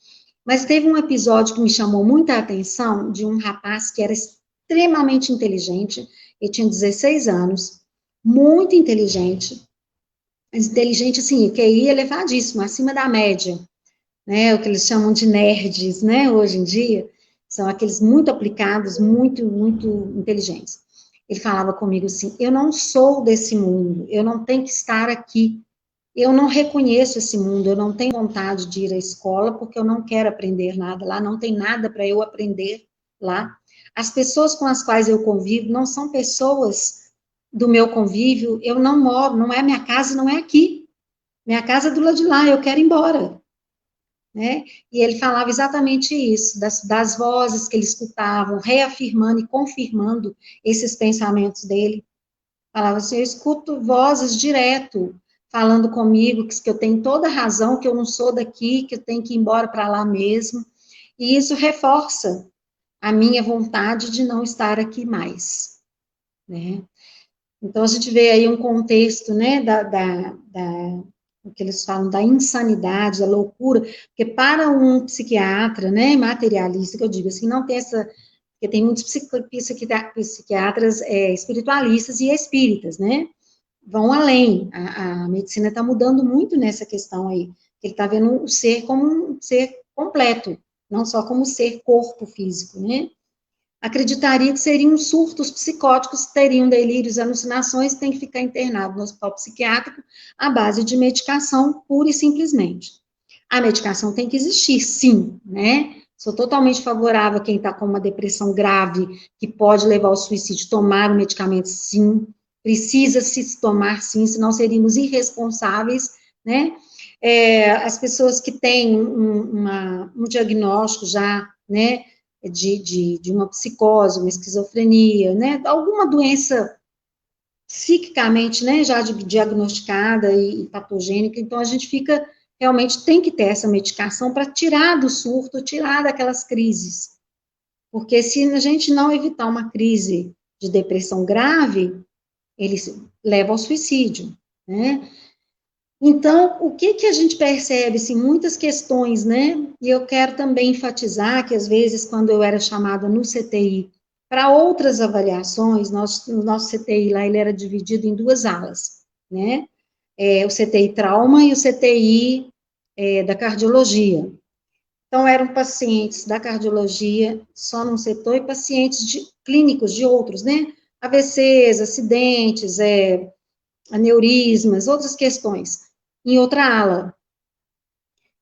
Mas teve um episódio que me chamou muita atenção, de um rapaz que era extremamente inteligente, ele tinha 16 anos, muito inteligente, mas inteligente, assim, QI elevadíssimo, acima da média, né, o que eles chamam de nerds, né, hoje em dia, são aqueles muito aplicados, muito, muito inteligentes. Ele falava comigo assim, eu não sou desse mundo, eu não tenho que estar aqui, eu não reconheço esse mundo, eu não tenho vontade de ir à escola, porque eu não quero aprender nada lá, não tem nada para eu aprender lá. As pessoas com as quais eu convivo não são pessoas do meu convívio, eu não moro, não é minha casa, não é aqui. Minha casa é do lado de lá, eu quero ir embora. né? E ele falava exatamente isso, das vozes que ele escutavam, reafirmando e confirmando esses pensamentos dele. Falava assim, eu escuto vozes direto, falando comigo que eu tenho toda a razão, que eu não sou daqui, que eu tenho que ir embora para lá mesmo. E isso reforça a minha vontade de não estar aqui mais, né? Então, a gente vê aí um contexto, né, o que eles falam da insanidade, da loucura, porque para um psiquiatra, né, materialista, que eu digo assim, não tem essa, porque tem muitos psiquiatras espiritualistas e espíritas, né, vão além, a medicina está mudando muito nessa questão aí, ele está vendo o ser como um ser completo, não só como ser corpo físico, né, acreditaria que seriam surtos psicóticos, teriam delírios, alucinações, tem que ficar internado no hospital psiquiátrico à base de medicação, pura e simplesmente. A medicação tem que existir, sim, né? Sou totalmente favorável a quem está com uma depressão grave, que pode levar ao suicídio, tomar o medicamento, sim. Precisa se tomar, sim, senão seríamos irresponsáveis, né? As pessoas que têm um diagnóstico já, né, de uma psicose, uma esquizofrenia, né, alguma doença psiquicamente, né, já diagnosticada e patogênica, então a gente fica, realmente tem que ter essa medicação para tirar do surto, tirar daquelas crises, porque se a gente não evitar uma crise de depressão grave, ele leva ao suicídio, né, então, o que que a gente percebe, assim, muitas questões, né, e eu quero também enfatizar que, às vezes, quando eu era chamada no CTI para outras avaliações, o nosso CTI lá, ele era dividido em duas alas, né, o CTI trauma e o CTI da cardiologia. Então, eram pacientes da cardiologia só num setor e pacientes clínicos de outros, né, AVCs, acidentes, aneurismas, outras questões, em outra ala.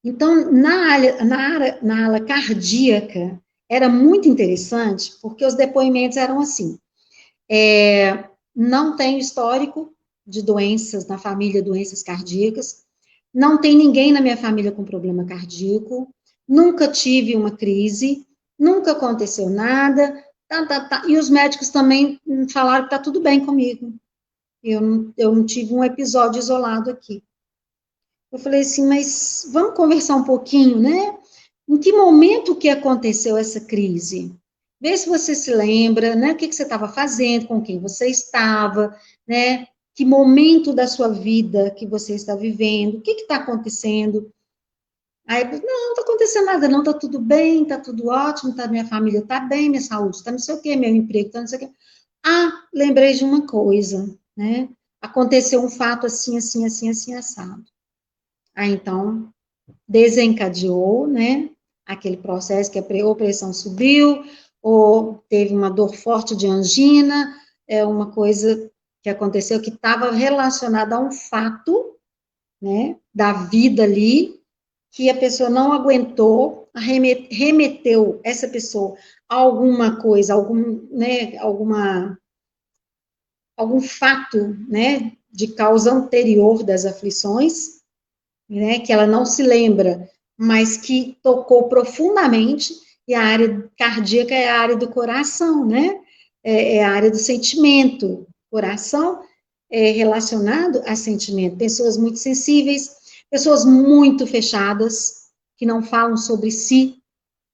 Então, na ala cardíaca, era muito interessante, porque os depoimentos eram assim, não tenho histórico de doenças na família, doenças cardíacas, não tem ninguém na minha família com problema cardíaco, nunca tive uma crise, nunca aconteceu nada, e os médicos também falaram que está tudo bem comigo, eu não tive um episódio isolado aqui. Eu falei assim, mas vamos conversar um pouquinho, né? Em que momento que aconteceu essa crise? Vê se você se lembra, né? O que você estava fazendo, com quem você estava, né? Que momento da sua vida que você está vivendo, o que está acontecendo? Aí, não está acontecendo nada, não, está tudo bem, está tudo ótimo, minha família está bem, minha saúde está não sei o quê, meu emprego está não sei o quê. Ah, lembrei de uma coisa, né? Aconteceu um fato assim, assim, assim, assim, assado. Aí, então, desencadeou, né, aquele processo que a pressão subiu, ou teve uma dor forte de angina, uma coisa que aconteceu que estava relacionada a um fato, né, da vida ali, que a pessoa não aguentou, remeteu essa pessoa a alguma coisa, né, algum fato, né, de causa anterior das aflições, né, que ela não se lembra, mas que tocou profundamente, e a área cardíaca é a área do coração, né, é a área do sentimento, coração é relacionado a sentimento, pessoas muito sensíveis, pessoas muito fechadas, que não falam sobre si,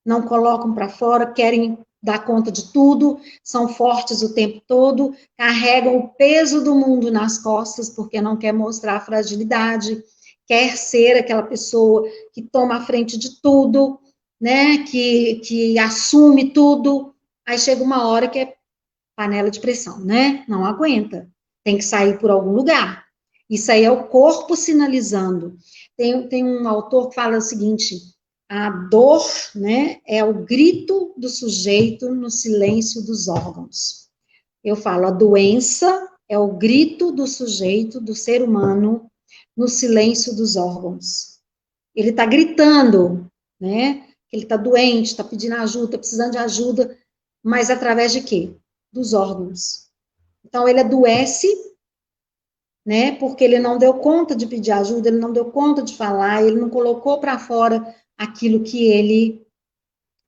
não colocam para fora, querem dar conta de tudo, são fortes o tempo todo, carregam o peso do mundo nas costas, porque não quer mostrar fragilidade, quer ser aquela pessoa que toma a frente de tudo, né, que assume tudo, aí chega uma hora que é panela de pressão, né, não aguenta, tem que sair por algum lugar. Isso aí é o corpo sinalizando. Tem um autor que fala o seguinte, a dor, né, é o grito do sujeito no silêncio dos órgãos. Eu falo, a doença é o grito do sujeito, do ser humano, no silêncio dos órgãos. Ele está gritando, né? Ele está doente, está pedindo ajuda, está precisando de ajuda, mas através de quê? Dos órgãos. Então, ele adoece, né? Porque ele não deu conta de pedir ajuda, ele não deu conta de falar, ele não colocou para fora aquilo que ele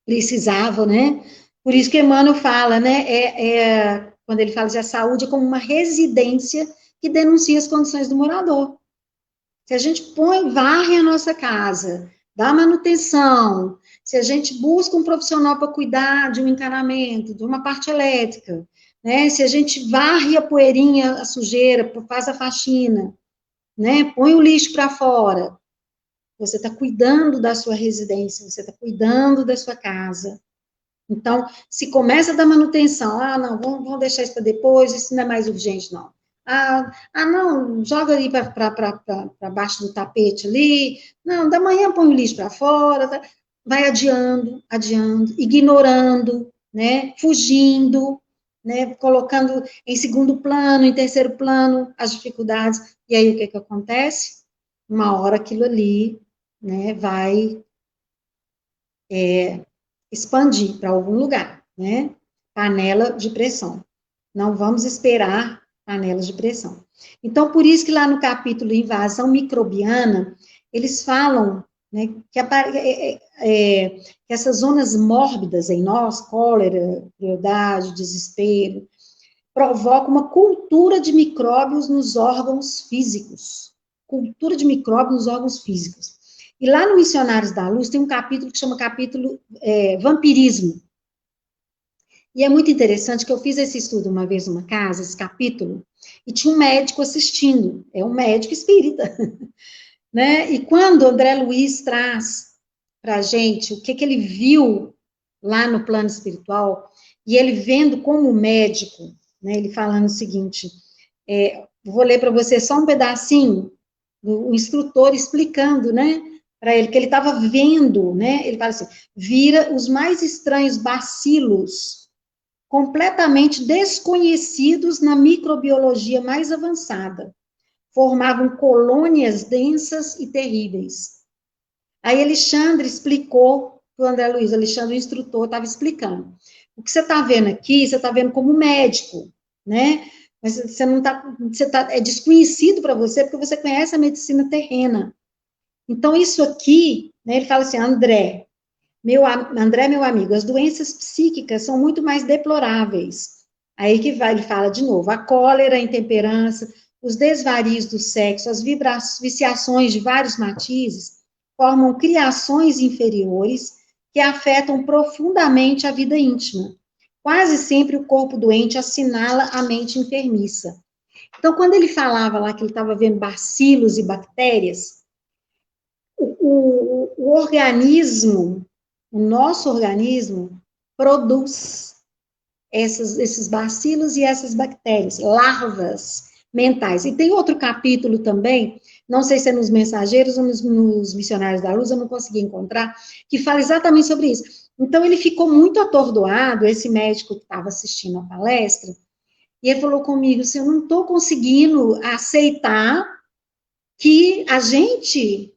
precisava, né? Por isso que Emmanuel fala, né? Quando ele fala de a saúde é como uma residência que denuncia as condições do morador. Se a gente varre a nossa casa, dá manutenção, se a gente busca um profissional para cuidar de um encanamento, de uma parte elétrica, né? Se a gente varre a poeirinha, a sujeira, faz a faxina, né? Põe o lixo para fora, você está cuidando da sua residência, você está cuidando da sua casa. Então, se começa a dar manutenção, não, vamos deixar isso para depois, isso não é mais urgente, não. Não, joga ali para baixo do tapete ali, não, da manhã põe o lixo para fora, tá? Vai adiando, ignorando, né, fugindo, né, colocando em segundo plano, em terceiro plano, as dificuldades, e aí o que acontece? Uma hora aquilo ali, né, vai expandir para algum lugar, né? Panela de pressão. Não vamos esperar panelas de pressão. Então, por isso que lá no capítulo Invasão Microbiana, eles falam, né, que essas zonas mórbidas em nós, cólera, crueldade, desespero, provocam uma cultura de micróbios nos órgãos físicos. Cultura de micróbios nos órgãos físicos. E lá no Missionários da Luz tem um capítulo que chama capítulo Vampirismo. E é muito interessante que eu fiz esse estudo uma vez numa casa, esse capítulo, e tinha um médico assistindo, é um médico espírita, né? E quando o André Luiz traz para a gente o que ele viu lá no plano espiritual, e ele vendo como médico, né, ele falando o seguinte, vou ler para você só um pedacinho, o instrutor explicando, né, para ele, que ele estava vendo, né, ele fala assim, vira os mais estranhos bacilos completamente desconhecidos na microbiologia mais avançada. Formavam colônias densas e terríveis. Aí Alexandre explicou para o André Luiz, Alexandre, o instrutor, estava explicando. O que você está vendo aqui, você está vendo como médico, né? Mas você não está, é desconhecido para você, porque você conhece a medicina terrena. Então, isso aqui, né, ele fala assim, André, meu amigo, as doenças psíquicas são muito mais deploráveis. Aí que vai, ele fala de novo, a cólera, a intemperança, os desvarios do sexo, as viciações de vários matizes, formam criações inferiores que afetam profundamente a vida íntima. Quase sempre o corpo doente assinala a mente enfermiça. Então, quando ele falava lá que ele estava vendo bacilos e bactérias, o organismo, o nosso organismo, produz esses bacilos e essas bactérias, larvas mentais. E tem outro capítulo também, não sei se é nos Mensageiros ou nos Missionários da Luz, eu não consegui encontrar, que fala exatamente sobre isso. Então, ele ficou muito atordoado, esse médico que estava assistindo a palestra, e ele falou comigo assim, eu não estou conseguindo aceitar que a gente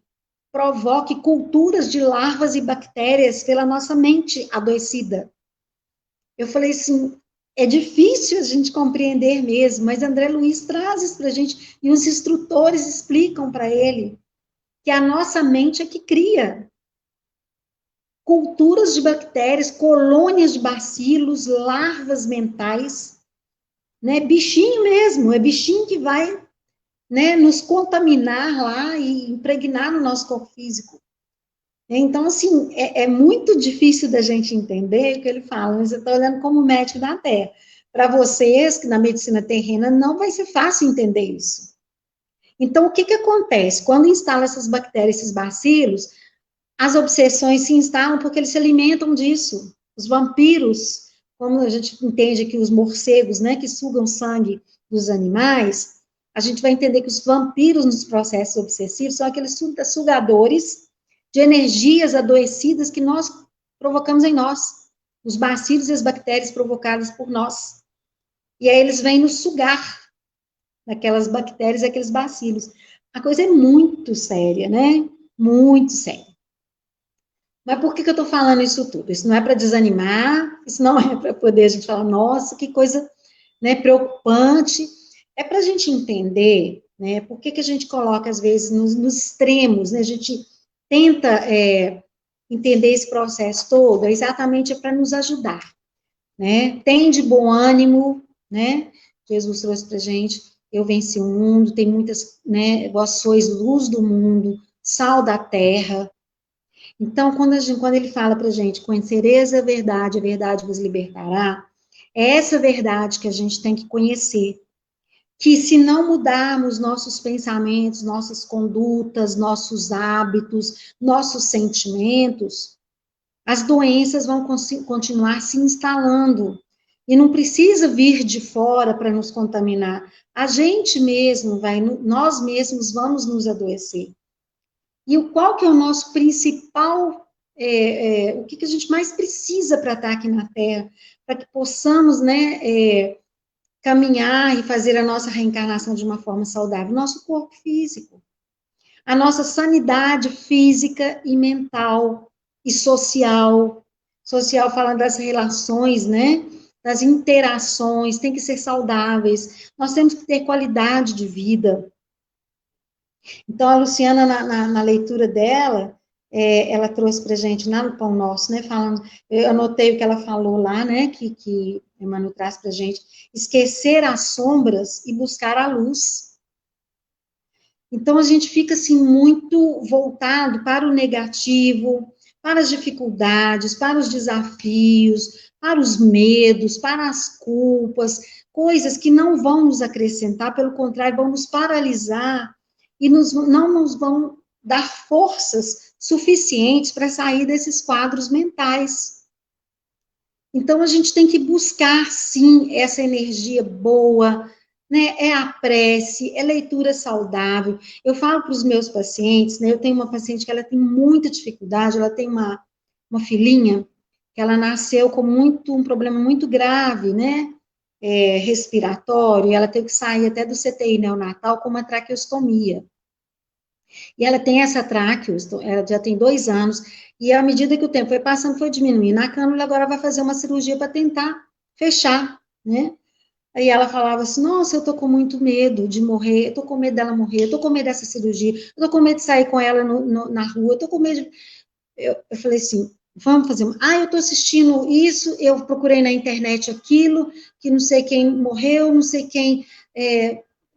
provoque culturas de larvas e bactérias pela nossa mente adoecida. Eu falei assim, é difícil a gente compreender mesmo, mas André Luiz traz isso para a gente, e os instrutores explicam para ele que a nossa mente é que cria culturas de bactérias, colônias de bacilos, larvas mentais, né? Bichinho mesmo, é bichinho que vai, né, nos contaminar lá e impregnar no nosso corpo físico. Então, assim, é muito difícil da gente entender o que ele fala, mas eu estou olhando como médico da Terra. Para vocês, que na medicina terrena, não vai ser fácil entender isso. Então, o que acontece? Quando instala essas bactérias, esses bacilos, as obsessões se instalam porque eles se alimentam disso. Os vampiros, como a gente entende aqui os morcegos, né, que sugam sangue dos animais, a gente vai entender que os vampiros nos processos obsessivos são aqueles sugadores de energias adoecidas que nós provocamos em nós, os bacilos e as bactérias provocadas por nós. E aí eles vêm nos sugar daquelas bactérias, aqueles bacilos. A coisa é muito séria, né? Muito séria. Mas por que eu estou falando isso tudo? Isso não é para desanimar, isso não é para poder a gente falar, nossa, que coisa, né, preocupante. É para a gente entender, né, por que a gente coloca, às vezes, nos extremos, né, a gente tenta entender esse processo todo, é exatamente para nos ajudar, né? Tem de bom ânimo, né? Jesus trouxe para gente, eu venci o mundo, tem muitas, né? Vós sois luz do mundo, sal da terra. Então, quando ele fala para a gente, conhecereis a verdade vos libertará, é essa verdade que a gente tem que conhecer. Que se não mudarmos nossos pensamentos, nossas condutas, nossos hábitos, nossos sentimentos, as doenças vão continuar se instalando. E não precisa vir de fora para nos contaminar. A gente mesmo vai, nós mesmos vamos nos adoecer. E qual que é o nosso principal, o que a gente mais precisa para estar aqui na Terra, para que possamos, né, caminhar e fazer a nossa reencarnação de uma forma saudável? Nosso corpo físico. A nossa sanidade física e mental e social. Social falando das relações, né? Das interações, tem que ser saudáveis. Nós temos que ter qualidade de vida. Então, a Luciana, na leitura dela, ela trouxe para a gente, lá no Pão Nosso, né, falando, eu anotei o que ela falou lá, né, que Emmanuel traz para a gente, esquecer as sombras e buscar a luz. Então, a gente fica, assim, muito voltado para o negativo, para as dificuldades, para os desafios, para os medos, para as culpas, coisas que não vão nos acrescentar, pelo contrário, vão nos paralisar e não nos vão dar forças suficientes para sair desses quadros mentais. Então, a gente tem que buscar, sim, essa energia boa, né? É a prece, é leitura saudável. Eu falo para os meus pacientes, né? Eu tenho uma paciente que ela tem muita dificuldade, ela tem uma filhinha que ela nasceu com um problema muito grave, né? Respiratório, e ela teve que sair até do CTI neonatal com uma traqueostomia. E ela tem essa traqueos, ela já tem 2 anos, e à medida que o tempo foi passando, foi diminuindo a cânula, agora vai fazer uma cirurgia para tentar fechar, né? Aí ela falava assim, nossa, eu tô com muito medo de morrer, eu tô com medo dela morrer, eu tô com medo dessa cirurgia, eu tô com medo de sair com ela na rua, eu tô com medo de... Eu falei assim, vamos fazer eu tô assistindo isso, eu procurei na internet aquilo, que não sei quem morreu, não sei quem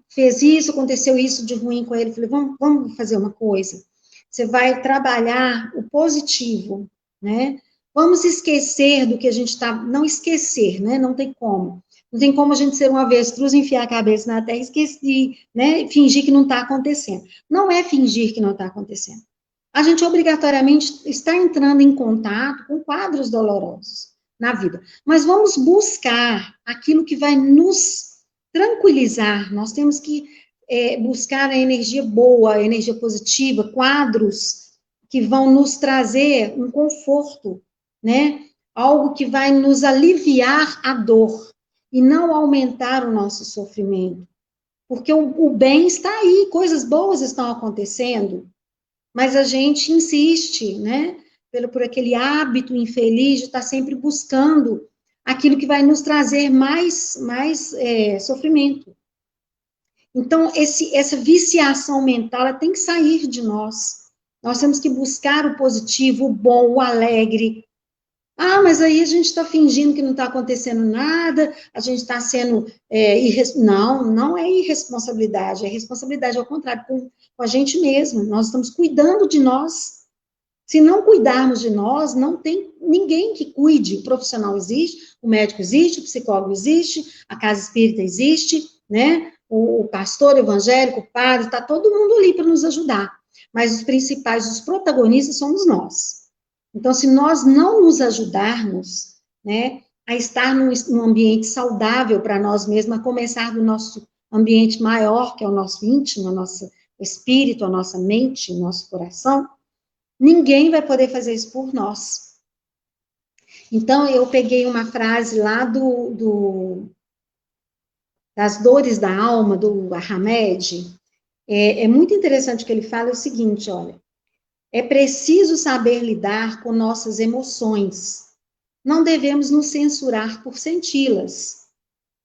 fez isso, aconteceu isso de ruim com ele. Eu falei, vamos fazer uma coisa. Você vai trabalhar o positivo, né? Vamos esquecer do que a gente está... Não esquecer, né? Não tem como. Não tem como a gente ser um avestruz, enfiar a cabeça na terra e esquecer, né? Fingir que não está acontecendo. Não é fingir que não está acontecendo. A gente obrigatoriamente está entrando em contato com quadros dolorosos na vida. Mas vamos buscar aquilo que vai nos tranquilizar. Nós temos que buscar a energia boa, a energia positiva, quadros que vão nos trazer um conforto, né? Algo que vai nos aliviar a dor e não aumentar o nosso sofrimento. Porque o bem está aí, coisas boas estão acontecendo, mas a gente insiste, né? Por aquele hábito infeliz de estar sempre buscando aquilo que vai nos trazer mais sofrimento. Então, essa viciação mental, ela tem que sair de nós. Nós temos que buscar o positivo, o bom, o alegre. Mas aí a gente está fingindo que não está acontecendo nada, a gente está sendo... não é irresponsabilidade, é responsabilidade ao contrário, com a gente mesmo. Nós estamos cuidando de nós. Se não cuidarmos de nós, não tem ninguém que cuide. O profissional existe, o médico existe, o psicólogo existe, a casa espírita existe, né? O pastor evangélico, o padre, está todo mundo ali para nos ajudar. Mas os principais, os protagonistas somos nós. Então, se nós não nos ajudarmos, né, a estar num ambiente saudável para nós mesmos, a começar do nosso ambiente maior, que é o nosso íntimo, o nosso espírito, a nossa mente, o nosso coração, ninguém vai poder fazer isso por nós. Então, eu peguei uma frase lá das dores da alma, do Hamed. É muito interessante o que ele fala, é o seguinte, olha, é preciso saber lidar com nossas emoções. Não devemos nos censurar por senti-las.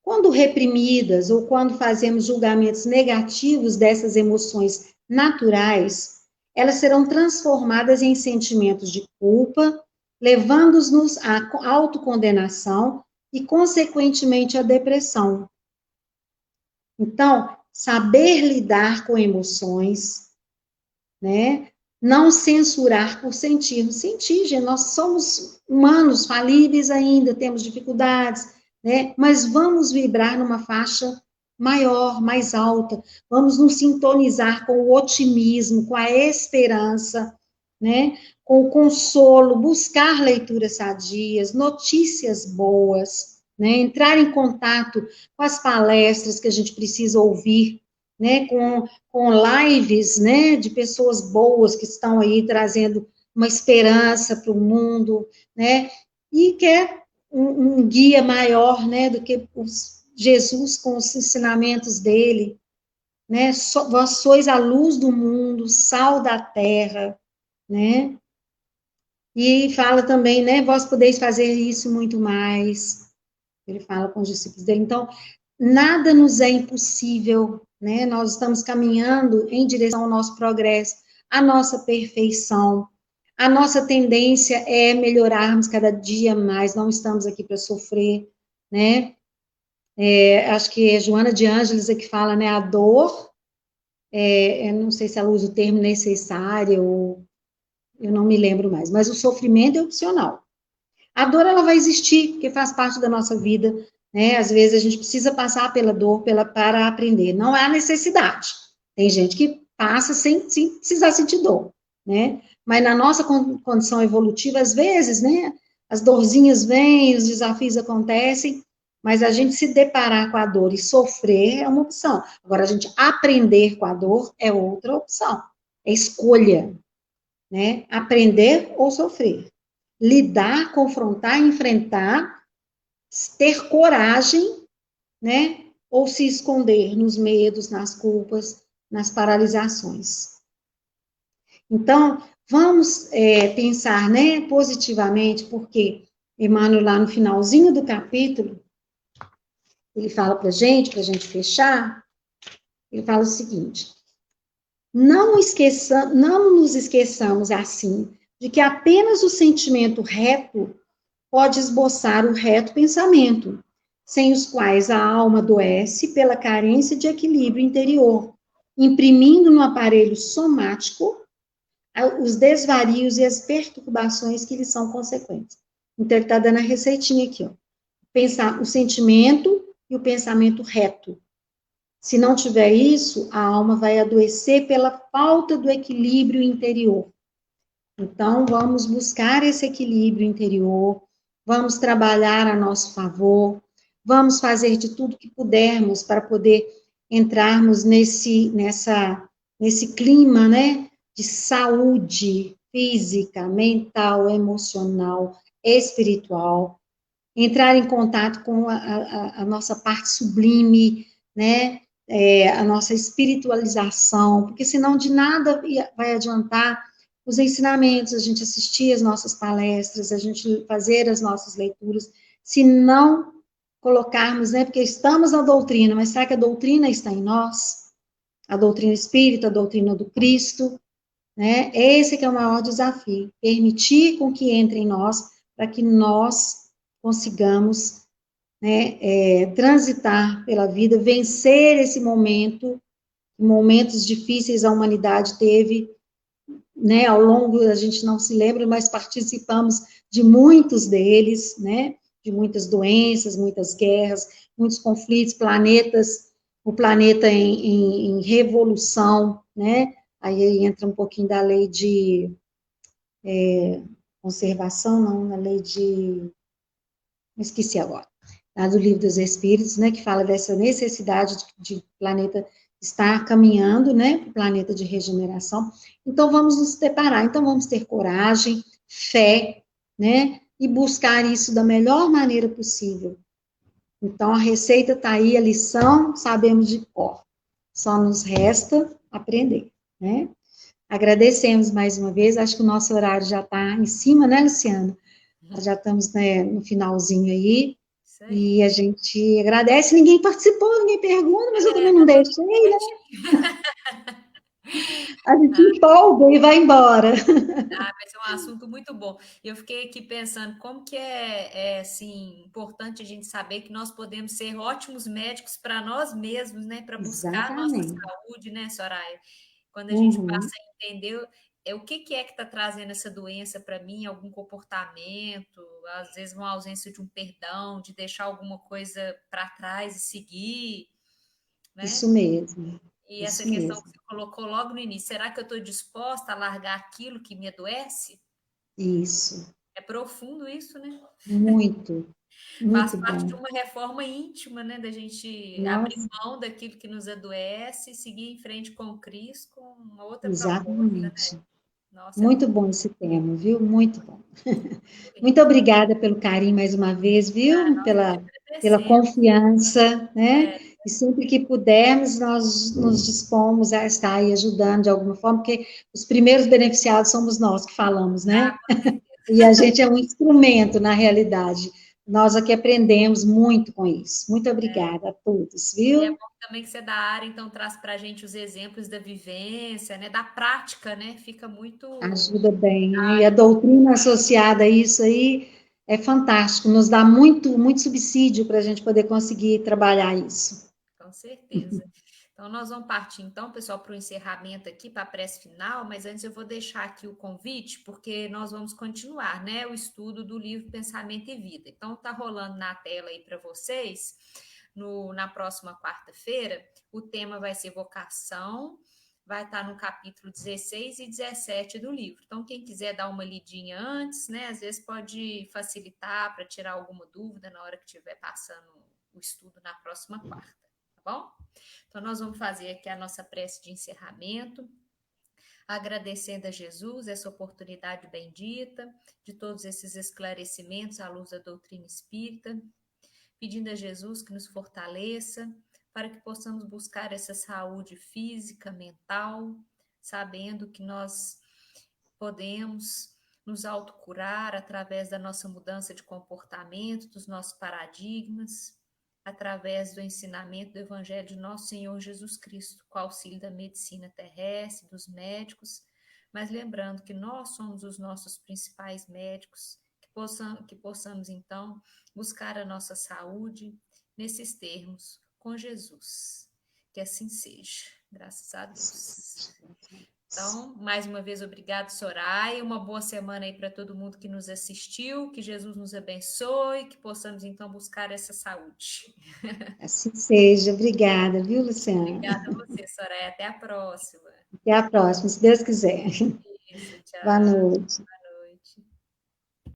Quando reprimidas ou quando fazemos julgamentos negativos dessas emoções naturais, elas serão transformadas em sentimentos de culpa, levando-nos à autocondenação e, consequentemente, à depressão. Então, saber lidar com emoções, né? Não censurar por sentir. Sentir, gente, nós somos humanos, falíveis ainda, temos dificuldades, né? Mas vamos vibrar numa faixa maior, mais alta. Vamos nos sintonizar com o otimismo, com a esperança, né? Com o consolo, buscar leituras sadias, notícias boas, né? Entrar em contato com as palestras que a gente precisa ouvir, né? Com lives, né, de pessoas boas que estão aí trazendo uma esperança para o mundo, né, e que é um guia maior, né, do que Jesus com os ensinamentos dele, né, vós sois a luz do mundo, sal da terra, né, e fala também, né, vós podeis fazer isso muito mais, ele fala com os discípulos dele, então, nada nos é impossível, né? Nós estamos caminhando em direção ao nosso progresso, à nossa perfeição. A nossa tendência é melhorarmos cada dia mais, não estamos aqui para sofrer, né? Acho que é Joana de Ângeles que fala, né? A dor, eu não sei se ela usa o termo necessário, ou eu não me lembro mais, mas o sofrimento é opcional. A dor, ela vai existir, porque faz parte da nossa vida, né? Às vezes a gente precisa passar pela dor para aprender. Não há necessidade. Tem gente que passa sem precisar sentir dor, né? Mas na nossa condição evolutiva, às vezes, né? As dorzinhas vêm, os desafios acontecem, mas a gente se deparar com a dor e sofrer é uma opção. Agora, a gente aprender com a dor é outra opção. É escolha, né? Aprender ou sofrer. Lidar, confrontar, enfrentar, ter coragem, né? Ou se esconder nos medos, nas culpas, nas paralisações. Então, vamos pensar, né, positivamente, porque Emmanuel, lá no finalzinho do capítulo, ele fala para a gente fechar, ele fala o seguinte: não nos esqueçamos, assim, de que apenas o sentimento reto pode esboçar o reto pensamento, sem os quais a alma adoece pela carência de equilíbrio interior, imprimindo no aparelho somático os desvarios e as perturbações que lhe são consequentes. Então, ele está dando a receitinha aqui, ó. Pensar o sentimento e o pensamento reto. Se não tiver isso, a alma vai adoecer pela falta do equilíbrio interior. Então, vamos buscar esse equilíbrio interior, vamos trabalhar a nosso favor, vamos fazer de tudo que pudermos para poder entrarmos nesse clima, né, de saúde física, mental, emocional, espiritual, entrar em contato com a nossa parte sublime, né, a nossa espiritualização, porque senão de nada vai adiantar os ensinamentos, a gente assistir as nossas palestras, a gente fazer as nossas leituras, se não colocarmos, né, porque estamos na doutrina, mas será que a doutrina está em nós? A doutrina espírita, a doutrina do Cristo, né? Esse que é o maior desafio, permitir com que entre em nós, para que nós consigamos, né, transitar pela vida, vencer esse momento, momentos difíceis a humanidade teve, né, ao longo, a gente não se lembra, mas participamos de muitos deles, né, de muitas doenças, muitas guerras, muitos conflitos, o planeta em revolução, né, aí entra um pouquinho da lei de conservação, não, na lei de, esqueci agora, lá do Livro dos Espíritos, né, que fala dessa necessidade de planeta estar caminhando, né, para o planeta de regeneração. Então, vamos nos deparar. Então, vamos ter coragem, fé, né, e buscar isso da melhor maneira possível. Então, a receita está aí, a lição, sabemos de cor. Só nos resta aprender, né? Agradecemos mais uma vez, acho que o nosso horário já está em cima, né, Luciana? Nós já estamos, né, no finalzinho aí. E a gente agradece, ninguém participou, ninguém pergunta, mas eu também não deixei, né? A gente empolga e vai embora. Vai ser um assunto muito bom. Eu fiquei aqui pensando como que assim, importante a gente saber que nós podemos ser ótimos médicos para nós mesmos, né? Para buscar a nossa Exatamente. saúde, né, Soraya? Quando a gente Uhum. passa a entender o que é que está trazendo essa doença para mim, algum comportamento, às vezes uma ausência de um perdão, de deixar alguma coisa para trás e seguir, né? Isso mesmo. E essa Isso questão que mesmo. você colocou logo no início, será que eu estou disposta a largar aquilo que me adoece? Isso. É profundo isso, né? Muito. Faz Muito parte bom. de uma reforma íntima, né? Da gente abrir Nossa, mão daquilo que nos adoece e seguir em frente com Cristo com uma outra proposta, né? exatamente. Nossa, é Muito muito bom esse tema, viu? Muito bom. Muito lindo. obrigada pelo carinho mais uma vez, Ah, viu? nós que te Pela agradecemos. confiança, né? É, E sempre que pudermos, nós nos dispomos a estar aí ajudando de alguma forma, porque os primeiros beneficiados somos nós que falamos, né? com certeza. E a gente é um instrumento, na realidade. Nós aqui aprendemos muito com isso. Muito obrigada a todos, E é viu? bom também que você é da área, então traz para a gente os exemplos da vivência, né? Da prática, né? Fica muito. Ajuda bem, né? E a doutrina associada a isso aí é fantástico, nos dá muito, muito subsídio para a gente poder conseguir trabalhar isso. Com certeza. Então, nós vamos partir, então, pessoal, para o encerramento aqui, para a prece final, mas antes eu vou deixar aqui o convite, porque nós vamos continuar, né, o estudo do livro Pensamento e Vida. Então, está rolando na tela aí para vocês, na próxima quarta-feira, o tema vai ser vocação, vai estar no capítulo 16 e 17 do livro. Então, quem quiser dar uma lidinha antes, né, às vezes pode facilitar para tirar alguma dúvida na hora que estiver passando o estudo na próxima quarta, tá bom? Então, nós vamos fazer aqui a nossa prece de encerramento, agradecendo a Jesus essa oportunidade bendita, de todos esses esclarecimentos à luz da doutrina espírita, pedindo a Jesus que nos fortaleça para que possamos buscar essa saúde física, mental, sabendo que nós podemos nos autocurar através da nossa mudança de comportamento, dos nossos paradigmas, através do ensinamento do Evangelho de nosso Senhor Jesus Cristo, com o auxílio da medicina terrestre, dos médicos, mas lembrando que nós somos os nossos principais médicos, que possamos então buscar a nossa saúde nesses termos com Jesus. Que assim seja, graças a Deus. Então, mais uma vez, obrigado, Soraya. Uma boa semana aí para todo mundo que nos assistiu. Que Jesus nos abençoe, que possamos então buscar essa saúde. Assim seja. Obrigada, viu, Luciana? Obrigada a você, Soraya. Até a próxima. Até a próxima, se Deus quiser. Isso, Boa tchau. noite.